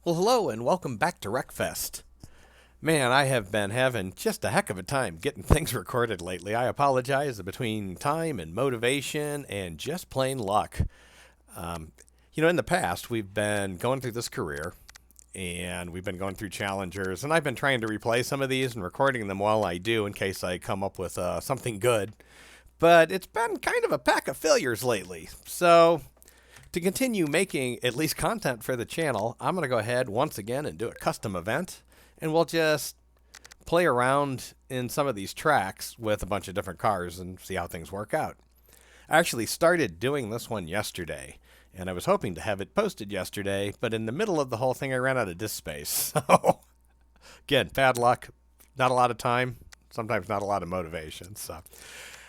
Well, hello and welcome back to Wreckfest. Man, I have been having just a heck of a time getting things recorded lately. I apologize between time and motivation and just plain luck. Um, in the past, we've been going through this career and we've been going through challengers, and I've been trying to replay some of these and recording them while I do in case I come up with something good. But it's been kind of a pack of failures lately. So to continue making at least content for the channel, I'm going to go ahead once again and do a custom event, and we'll just play around in some of these tracks with a bunch of different cars and see how things work out. I actually started doing this one yesterday, and I was hoping to have it posted yesterday, but in the middle of the whole thing I ran out of disk space. So again, bad luck, not a lot of time, sometimes not a lot of motivation. So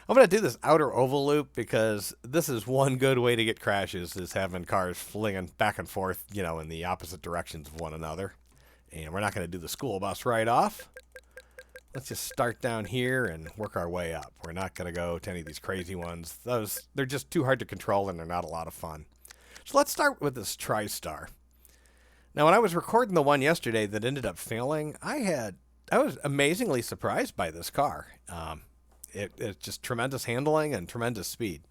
I'm going to do this outer oval loop because this is one good way to get crashes, is having cars flinging back and forth, in the opposite directions of one another. And we're not going to do the school bus right off. Let's just start down here and work our way up. We're not going to go to any of these crazy ones. They're just too hard to control and they're not a lot of fun. So let's start with this TriStar. Now, when I was recording the one yesterday that ended up failing, I was amazingly surprised by this car. It's just tremendous handling and tremendous speed.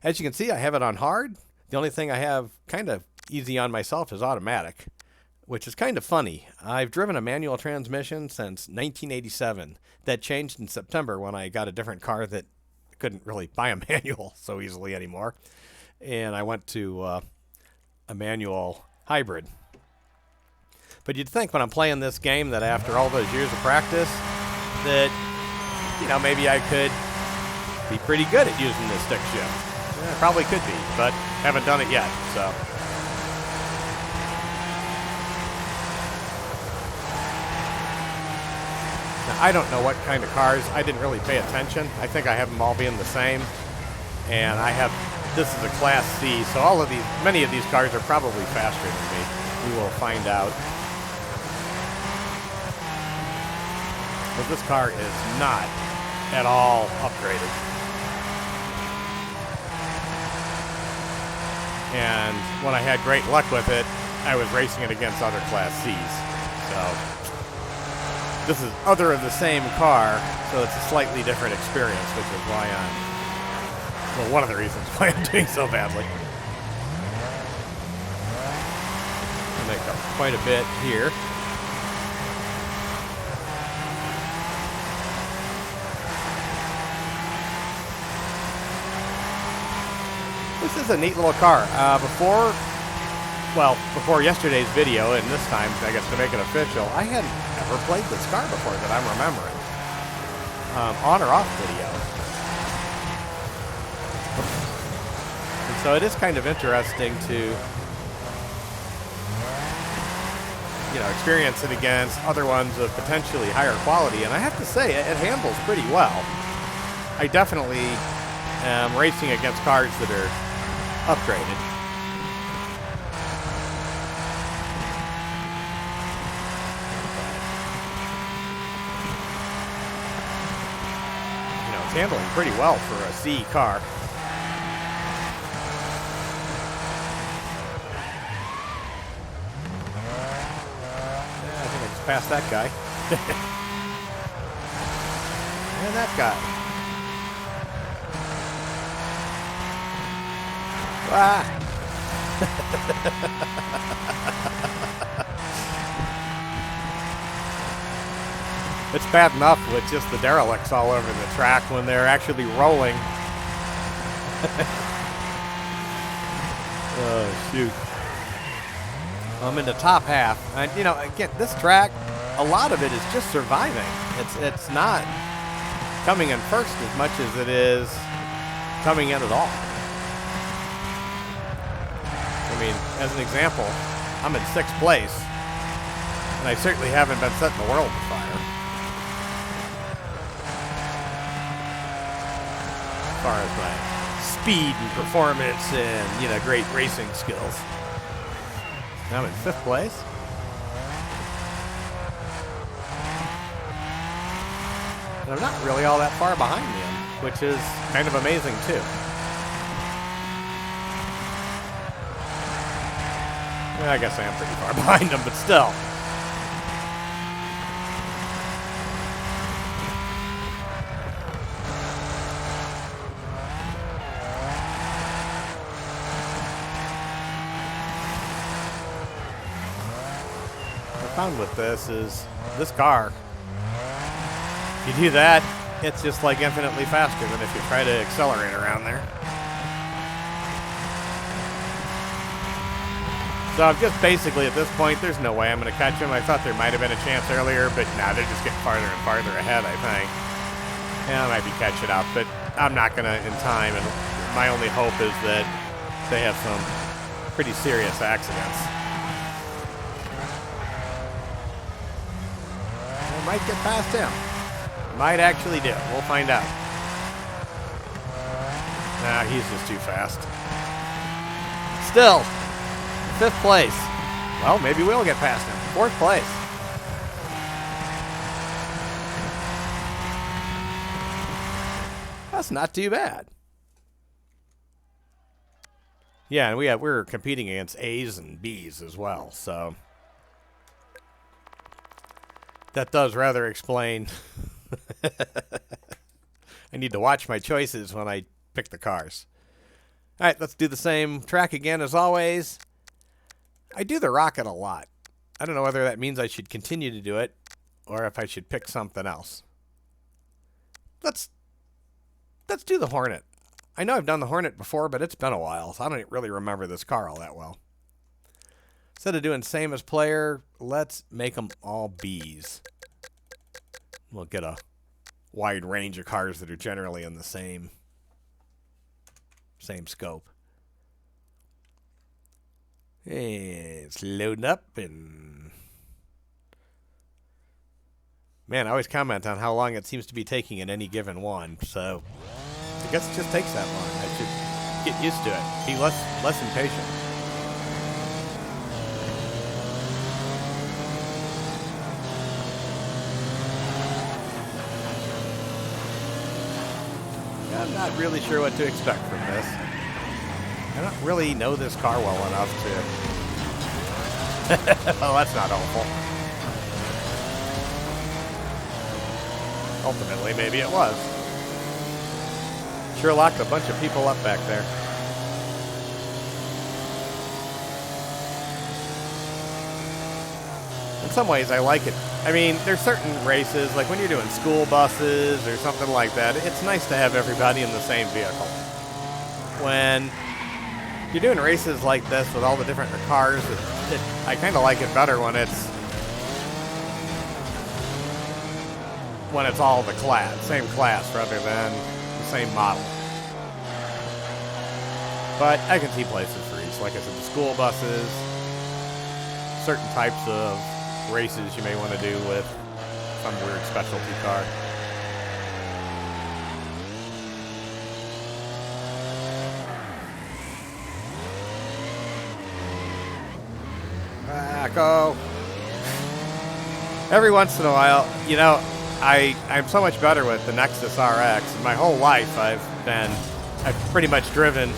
As you can see, I have it on hard. The only thing I have kind of easy on myself is automatic, which is kind of funny. I've driven a manual transmission since 1987. That changed in September when I got a different car that couldn't really buy a manual so easily anymore. And I went to a manual hybrid. But you'd think when I'm playing this game that after all those years of practice that maybe I could be pretty good at using this stick shift. Yeah, probably could be, but haven't done it yet, so. Now, I don't know what kind of cars. I didn't really pay attention. I think I have them all being the same. And this is a Class C, so many of these cars are probably faster than me. We will find out. But this car is not at all upgraded. And when I had great luck with it, I was racing it against other Class Cs. So this is other of the same car, so it's a slightly different experience, which is why one of the reasons why I'm doing so badly. I make up quite a bit here. This is a neat little car. Before yesterday's video, and this time, I guess to make it official, I hadn't ever played this car before that I'm remembering. On or off video. And so it is kind of interesting to, experience it against other ones of potentially higher quality. And I have to say, it handles pretty well. I definitely am racing against cars that are upgraded. It's handling pretty well for a C car. Yeah, I think I just passed that guy. And that guy. Ah. It's bad enough with just the derelicts all over the track when they're actually rolling. Oh, shoot. I'm in the top half. And, again, this track, a lot of it is just surviving. It's not coming in first as much as it is coming in at all. I mean, as an example, I'm in 6th place, and I certainly haven't been setting the world on fire. As far as my speed and performance and, great racing skills. Now I'm in 5th place. And I'm not really all that far behind him, which is kind of amazing, too. I guess I am pretty far behind him, but still. What I found with this is this car, if you do that, it's just like infinitely faster than if you try to accelerate around there. So I'm just basically at this point, there's no way I'm going to catch him. I thought there might have been a chance earlier, but now they're just getting farther and farther ahead, I think. And I might be catching up, but I'm not going to in time. And my only hope is that they have some pretty serious accidents. I might get past him. Might actually do. We'll find out. Nah, he's just too fast. Still. 5th place. Well, maybe we'll get past him. 4th place. That's not too bad. Yeah, and we're competing against A's and B's as well, so that does rather explain. I need to watch my choices when I pick the cars. All right, let's do the same track again as always. I do the rocket a lot. I don't know whether that means I should continue to do it or if I should pick something else. Let's do the Hornet. I know I've done the Hornet before, but it's been a while, so I don't really remember this car all that well. Instead of doing same as player, let's make them all Bs. We'll get a wide range of cars that are generally in the same scope. It's loading up, and man, I always comment on how long it seems to be taking in any given one, so I guess it just takes that long. I should get used to it, be less impatient. I'm not really sure what to expect from this. I don't really know this car well enough to... Oh, that's not awful. Ultimately, maybe it was. Sure locked a bunch of people up back there. In some ways, I like it. I mean, there's certain races, like when you're doing school buses or something like that, it's nice to have everybody in the same vehicle. When you're doing races like this with all the different cars, I kind of like it better when it's all the same class rather than the same model. But I can see places for each. Like I said, the school buses, certain types of races you may want to do with some weird specialty car. Go. Every once in a while, you know, I'm so much better with the Nexus RX. My whole life I've pretty much driven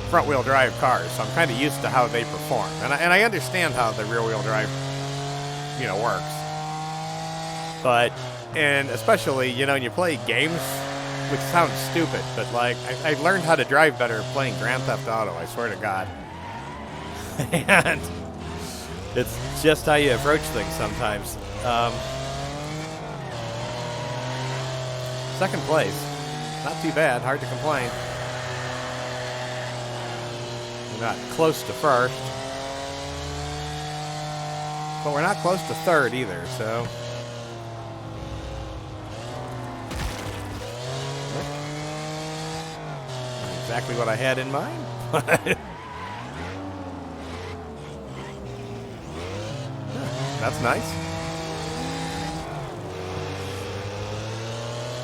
front-wheel drive cars, so I'm kind of used to how they perform. And I understand how the rear-wheel drive, you know, works. And especially, you know, when you play games, which sounds stupid, but like, I learned how to drive better playing Grand Theft Auto, I swear to God. And it's just how you approach things sometimes. Second place. Not too bad. Hard to complain. We're not close to first. But we're not close to third either, so... Not exactly what I had in mind. That's nice.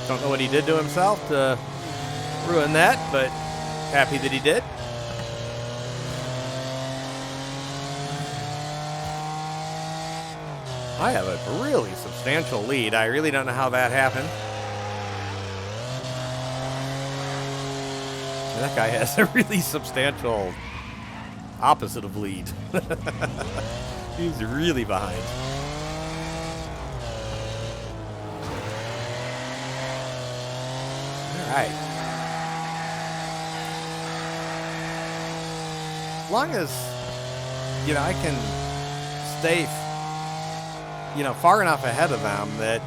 Don't know what he did to himself to ruin that, but happy that he did. I have a really substantial lead. I really don't know how that happened. And that guy has a really substantial opposite of lead. He's really behind. All right. As long as, I can stay, far enough ahead of them that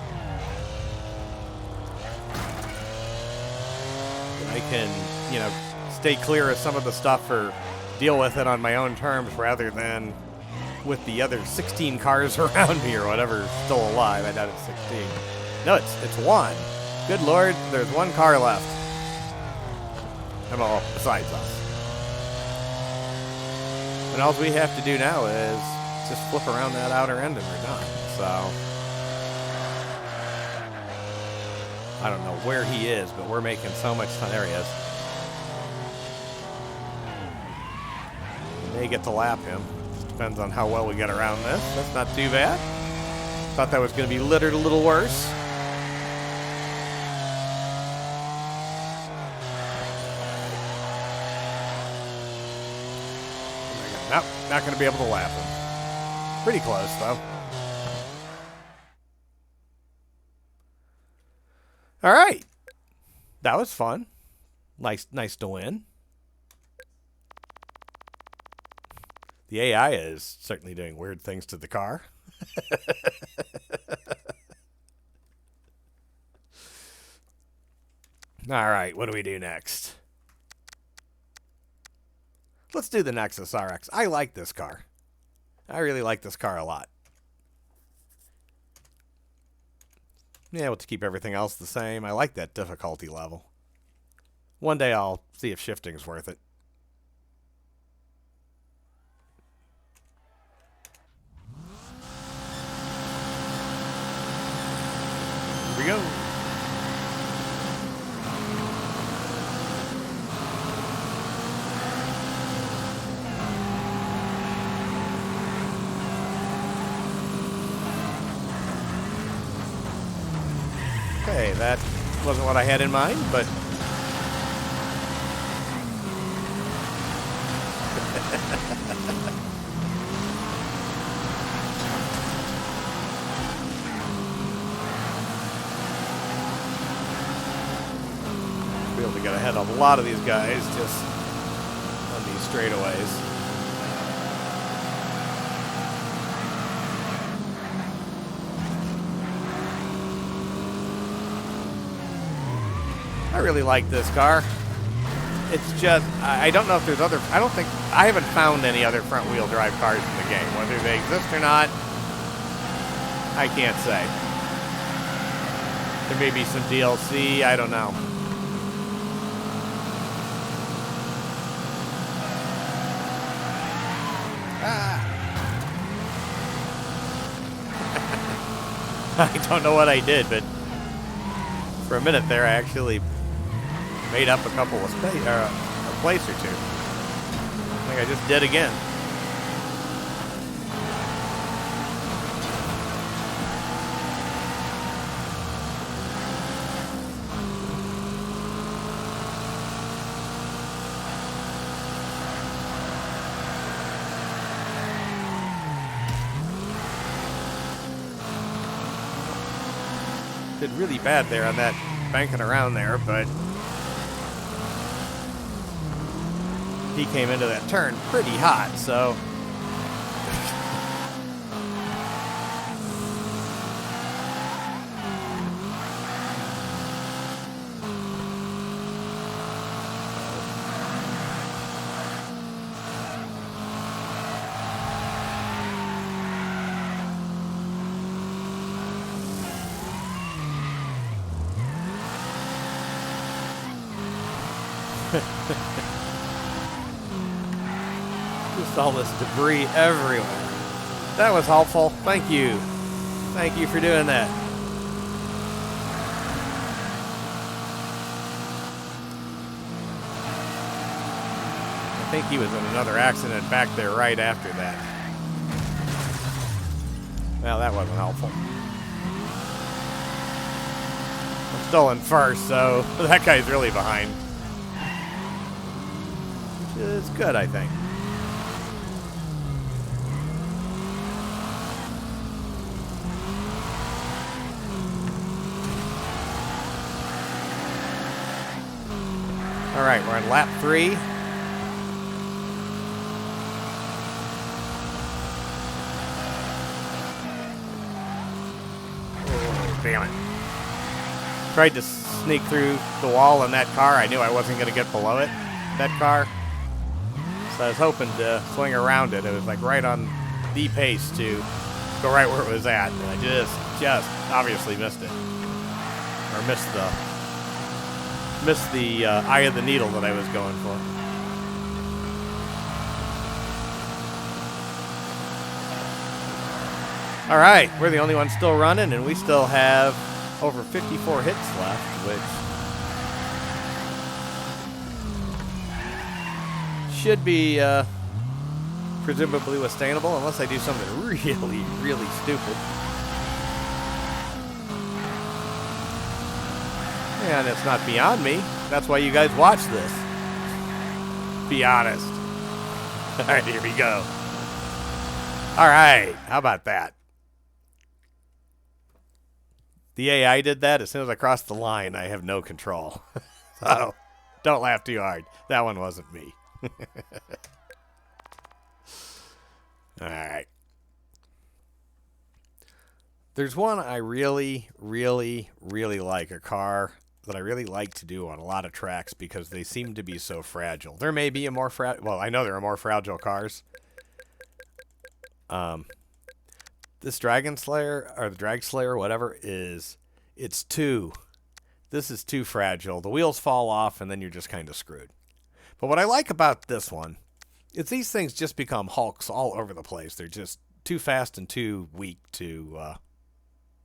I can, stay clear of some of the stuff or deal with it on my own terms rather than with the other 16 cars around me or whatever's still alive. I doubt it's 16. No, it's one. Good Lord, there's one car left. Well, besides us. And all we have to do now is just flip around that outer end and we're done. So, I don't know where he is, but we're making so much time. There he is. May get to lap him. Just depends on how well we get around this. That's not too bad. Thought that was going to be littered a little worse. Nope, not going to be able to lap him. Pretty close, though. All right. That was fun. Nice to win. The AI is certainly doing weird things to the car. All right, what do we do next? Let's do the Nexus RX. I like this car. I really like this car a lot. Yeah, able to keep everything else the same. I like that difficulty level. One day I'll see if shifting's worth it. Here we go. Okay, that wasn't what I had in mind, but be able to get ahead of a lot of these guys just on these straightaways. I really like this car. It's just, I don't know if there's other, I haven't found any other front wheel drive cars in the game. Whether they exist or not, I can't say. There may be some DLC, I don't know. I don't know what I did, but for a minute there, I actually made up a couple of space, a place or two. I think I just did again. Did really bad there on that banking around there, but he came into that turn pretty hot, so just all this debris everywhere. That was helpful. Thank you. Thank you for doing that. I think he was in another accident back there right after that. Well, that wasn't helpful. I'm still in first, so that guy's really behind. Which is good, I think. All right, we're on lap 3. Oh, damn it. Tried to sneak through the wall in that car. I knew I wasn't going to get below it, that car. So I was hoping to swing around it. It was like right on the pace to go right where it was at. And I just obviously missed it. Or missed the eye of the needle that I was going for. All right, we're the only ones still running, and we still have over 54 hits left, which should be presumably sustainable, unless I do something really, really stupid. And it's not beyond me. That's why you guys watch this. Be honest. All right, here we go. All right, how about that? The AI did that. As soon as I crossed the line, I have no control. So don't laugh too hard. That one wasn't me. All right. There's one I really, really, really like, a car that I really like to do on a lot of tracks because they seem to be so fragile. There may be a more well, I know there are more fragile cars. This Dragon Slayer, or the Drag Slayer, whatever, this is too fragile. The wheels fall off and then you're just kind of screwed. But what I like about this one is these things just become hulks all over the place. They're just too fast and too weak to,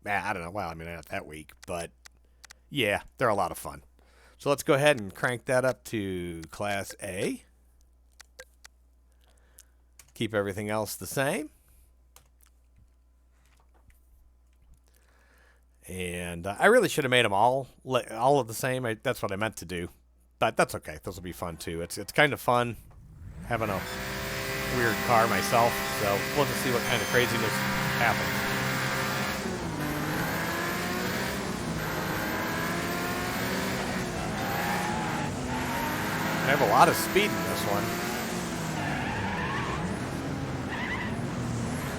I don't know, well, I mean, not that weak, but yeah, they're a lot of fun. So let's go ahead and crank that up to Class A. Keep everything else the same. And I really should have made them all of the same. That's what I meant to do. But that's okay. Those will be fun, too. It's kind of fun having a weird car myself. So we'll just see what kind of craziness happens. I have a lot of speed in this one.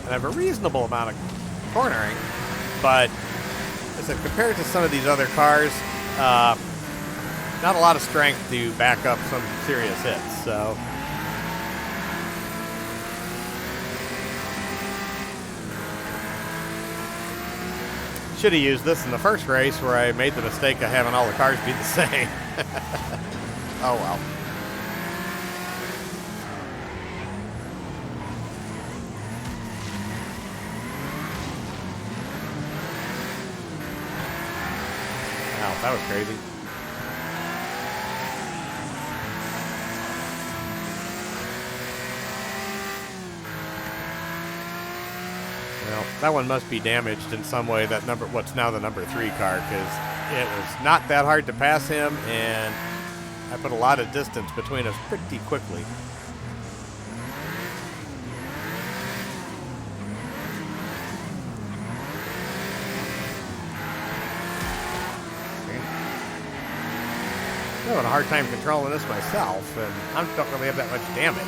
And I have a reasonable amount of cornering, but as I said, compared to some of these other cars, not a lot of strength to back up some serious hits, so. Should have used this in the first race where I made the mistake of having all the cars be the same. Oh well. Wow, that was crazy. Well, that one must be damaged in some way, that what's now the number 3 car, because it was not that hard to pass him, and I put a lot of distance between us pretty quickly. I'm having a hard time controlling this myself, and I don't really have that much damage.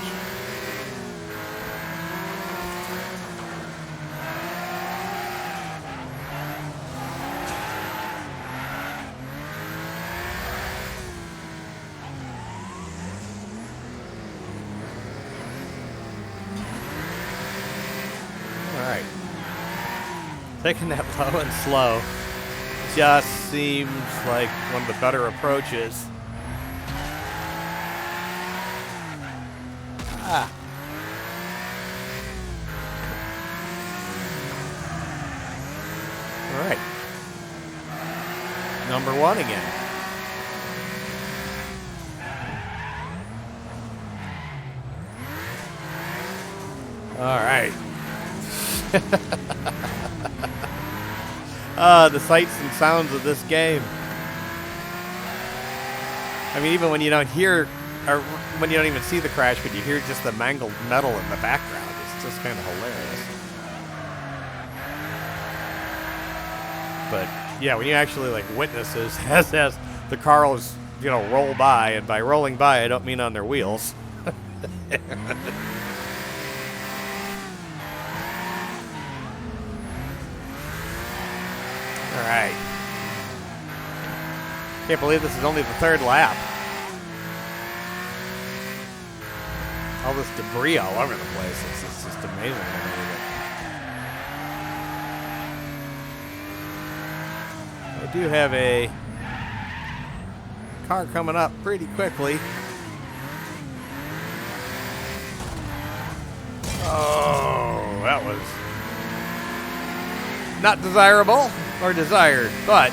Alright. Taking that low and slow just seems like one of the better approaches. Ah. All right. Number 1 again. All right. The sights and sounds of this game. I mean, even when you don't hear, or when you don't even see the crash, but you hear just the mangled metal in the background, it's just kind of hilarious. But yeah, when you actually like witness this, as the car is roll by, and by rolling by, I don't mean on their wheels. All right. Can't believe this is only the third lap. All this debris all over the place. It's just amazing. I do have a car coming up pretty quickly. Oh, that was not desirable or desired, but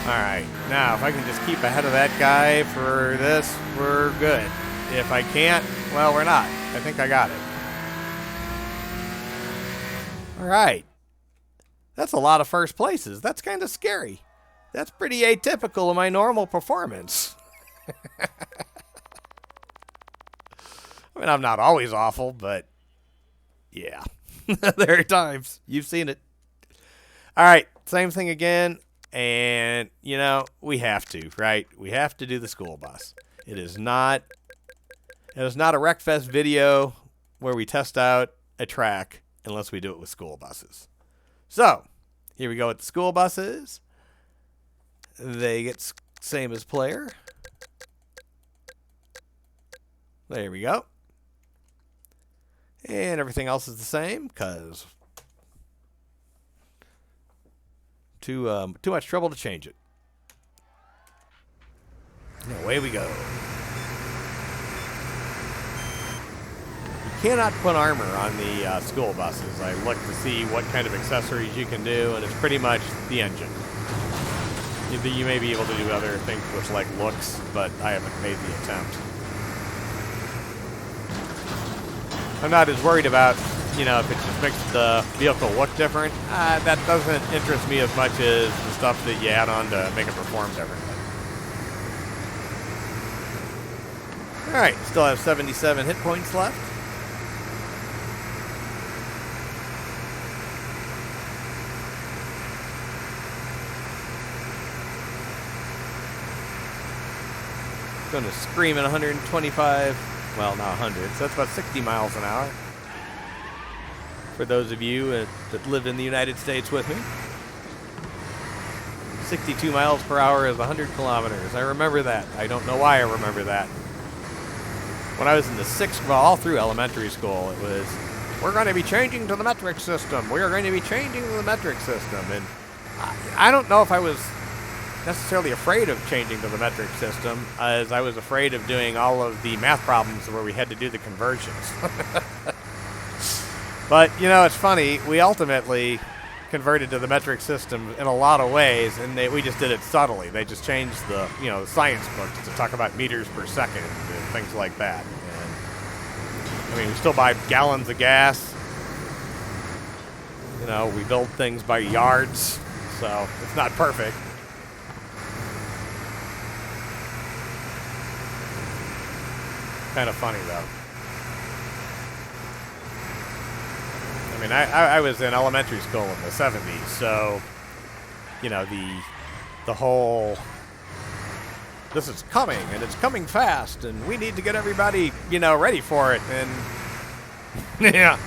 all right, now if I can just keep ahead of that guy for this, we're good. If I can't, well, we're not. I think I got it. All right. That's a lot of first places. That's kind of scary. That's pretty atypical of my normal performance. I mean, I'm not always awful, but yeah. There are times. You've seen it. All right, same thing again. And, you know, we have to, right? We have to do the school bus. It is not a Wreckfest video where we test out a track unless we do it with school buses. So, here we go with the school buses. They get same as player. There we go. And everything else is the same because too much trouble to change it. And away we go. You cannot put armor on the school buses. I looked to see what kind of accessories you can do, and it's pretty much the engine. You may be able to do other things with like looks, but I haven't made the attempt. I'm not as worried about, you know, if it just makes the vehicle look different. That doesn't interest me as much as the stuff that you add on to make it perform differently. All right, still have 77 hit points left. Going to scream at 125, well, not 100, so that's about 60 miles an hour. For those of you that live in the United States with me. 62 miles per hour is 100 kilometers. I remember that. I don't know why I remember that. When I was in the sixth, well, all through elementary school, it was, we're going to be changing to the metric system. We are going to be changing to the metric system. And I don't know if I was necessarily afraid of changing to the metric system, as I was afraid of doing all of the math problems where we had to do the conversions. But, you know, it's funny. We ultimately converted to the metric system in a lot of ways, and we just did it subtly. They just changed the, you know, the science books to talk about meters per second and things like that. And, I mean, we still buy gallons of gas. You know, we build things by yards, so it's not perfect. Kind of funny, though. I mean, I was in elementary school in the 70s, so, you know, the whole, this is coming, and it's coming fast, and we need to get everybody, you know, ready for it, and, yeah,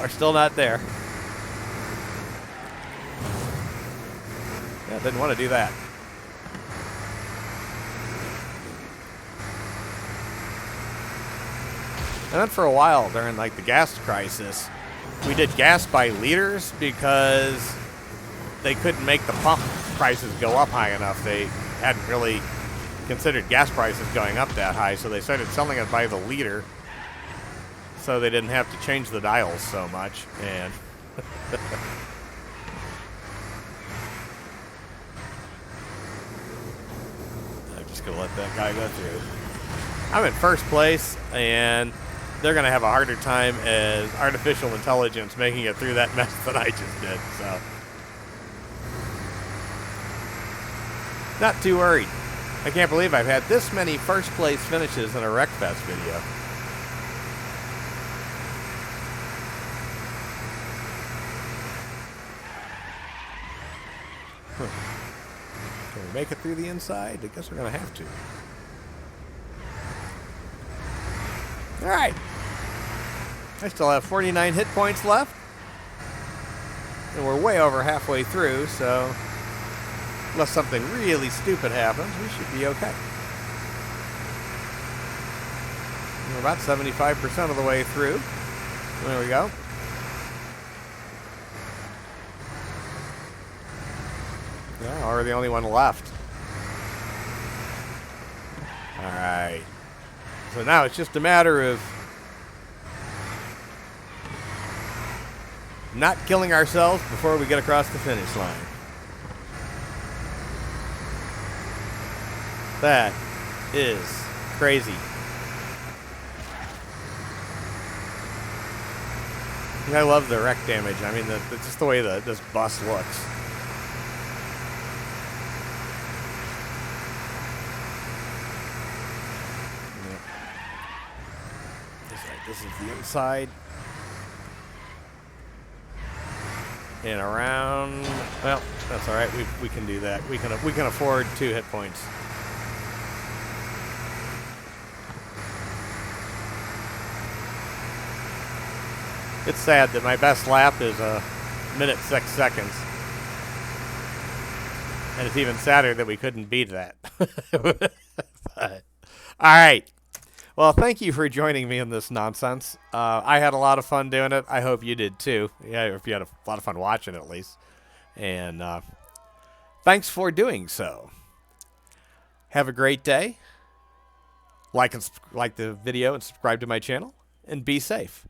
we're still not there. Yeah, didn't want to do that. And then for a while, during like the gas crisis, we did gas by liters because they couldn't make the pump prices go up high enough. They hadn't really considered gas prices going up that high, so they started selling it by the liter so they didn't have to change the dials so much. And I'm just going to let that guy go through. I'm in first place, and they're going to have a harder time as artificial intelligence making it through that mess that I just did. So, not too worried. I can't believe I've had this many first place finishes in a Wreckfest video. Can we make it through the inside? I guess we're going to have to. Alright. I still have 49 hit points left. And we're way over halfway through, so unless something really stupid happens, we should be okay. We're about 75% of the way through. There we go. Yeah, we're the only one left. Alright. So now it's just a matter of not killing ourselves before we get across the finish line. That is crazy. I love the wreck damage. I mean, just the way this bus looks. This is the inside. And around. Well, that's all right. We can do that. We can afford 2 hit points. It's sad that my best lap is 1 minute 6 seconds. And it's even sadder that we couldn't beat that. But, all right. Well, thank you for joining me in this nonsense. I had a lot of fun doing it. I hope you did too. Yeah, if you had a lot of fun watching at least. And thanks for doing so. Have a great day. Like the video and subscribe to my channel. And be safe.